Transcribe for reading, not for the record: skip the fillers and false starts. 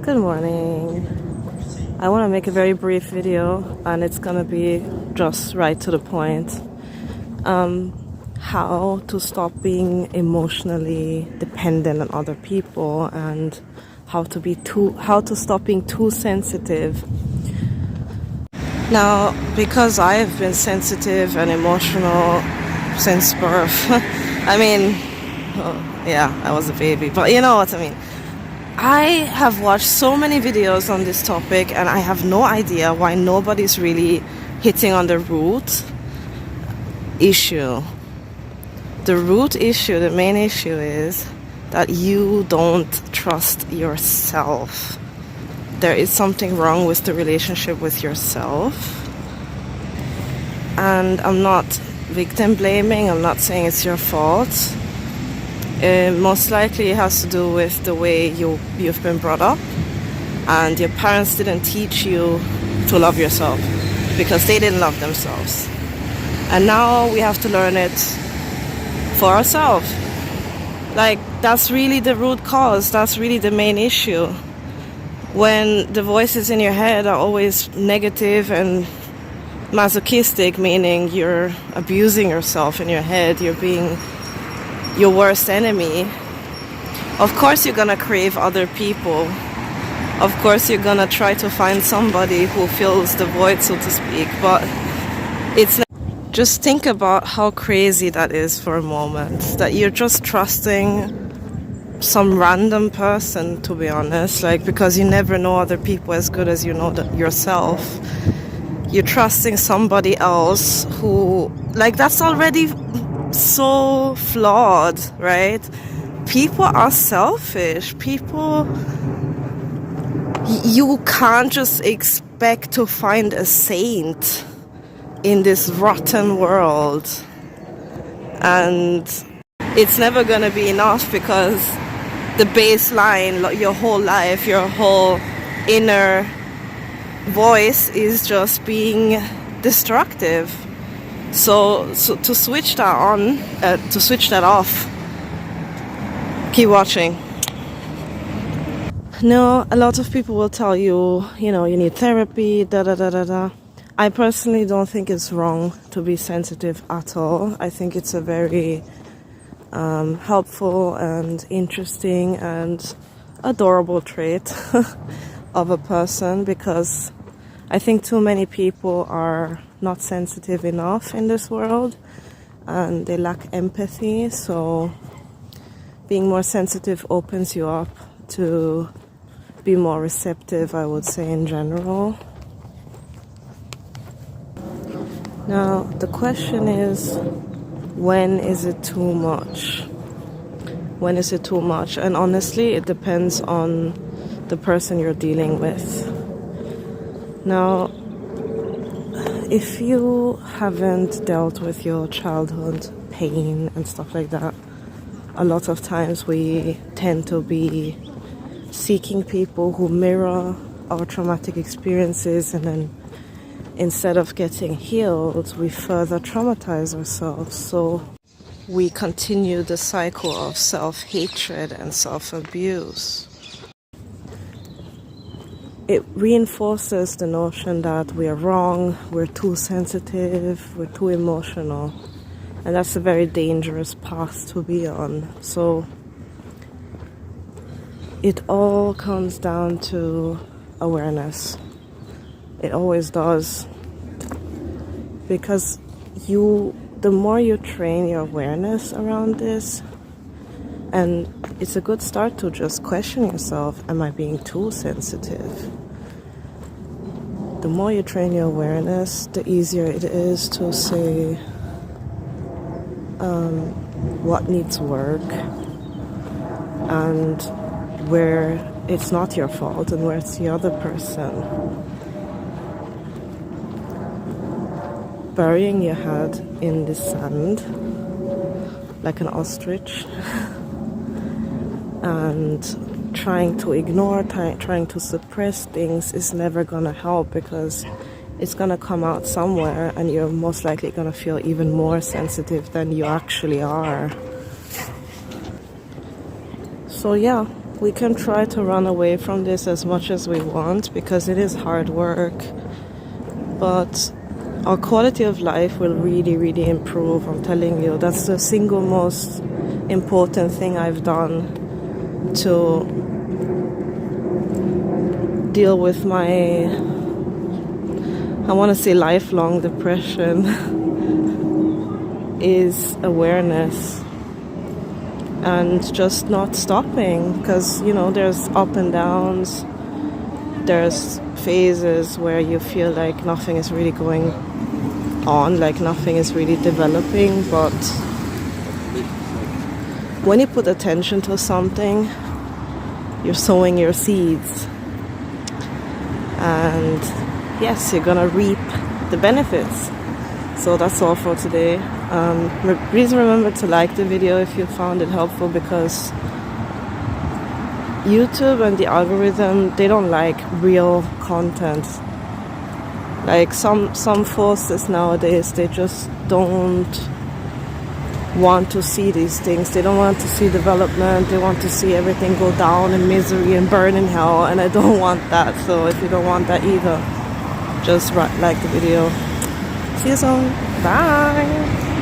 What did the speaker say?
Good morning. I want to make a very brief video and it's gonna be just right to the point. How to stop being emotionally dependent on other people and how to stop being too sensitive. Now, because I've been sensitive and emotional since birth, I mean, yeah, I was a baby, but you know what I mean. I have watched so many videos on this topic and I have no idea why nobody's really hitting on the root issue. The root issue, the main issue is that you don't trust yourself. There is something wrong with the relationship with yourself. And I'm not victim blaming, I'm not saying it's your fault. Most likely it has to do with the way you've been brought up, and your parents didn't teach you to love yourself because they didn't love themselves. And now we have to learn it for ourselves. Like, that's really the root cause, that's really the main issue. When the voices in your head are always negative and masochistic, meaning you're abusing yourself in your head, you're being your worst enemy, of course you're gonna crave other people. Of course you're gonna try to find somebody who fills the void, so to speak. But it's just think about how crazy that is for a moment, that you're just trusting some random person, to be honest, like, because you never know other people as good as you know yourself. You're trusting somebody else who, like, that's already so flawed, right? People are selfish. People, you can't just expect to find a saint in this rotten world, and it's never gonna be enough because the baseline, your whole life, your whole inner voice is just being destructive. So to switch that on, to switch that off, keep watching. No, a lot of people will tell you, you know, you need therapy, da da da da da. I personally don't think it's wrong to be sensitive at all. I think it's a very helpful and interesting and adorable trait of a person, because I think too many people are not sensitive enough in this world and they lack empathy. So being more sensitive opens you up to be more receptive, I would say, in general. Now the question is, when is it too much? When is it too much? And honestly, it depends on the person you're dealing with. Now, if you haven't dealt with your childhood pain and stuff like that, a lot of times we tend to be seeking people who mirror our traumatic experiences, and then instead of getting healed, we further traumatize ourselves. So we continue the cycle of self-hatred and self-abuse. It reinforces the notion that we are wrong, we're too sensitive, we're too emotional. And that's a very dangerous path to be on. So it all comes down to awareness. It always does. Because the more you train your awareness around this, and it's a good start to just question yourself, am I being too sensitive? The more you train your awareness, the easier it is to say what needs work and where it's not your fault and where it's the other person. Burying your head in the sand like an ostrich and trying to ignore, trying to suppress things is never gonna help, because it's gonna come out somewhere and you're most likely gonna feel even more sensitive than you actually are. So yeah, we can try to run away from this as much as we want because it is hard work, but our quality of life will really, really improve. I'm telling you, that's the single most important thing I've done to deal with my, I want to say, lifelong depression is awareness and just not stopping, because you know there's up and downs, there's phases where you feel like nothing is really going on, like nothing is really developing, but when you put attention to something, you're sowing your seeds, and yes, you're gonna reap the benefits. So that's all for today. Please remember to like the video if you found it helpful, because YouTube and the algorithm, they don't like real content. Like some forces nowadays, they just don't want to see these things. They don't want to see development. They want to see everything go down in misery and burn in hell, and I don't want that. So if you don't want that either, just like the video. See you soon. Bye.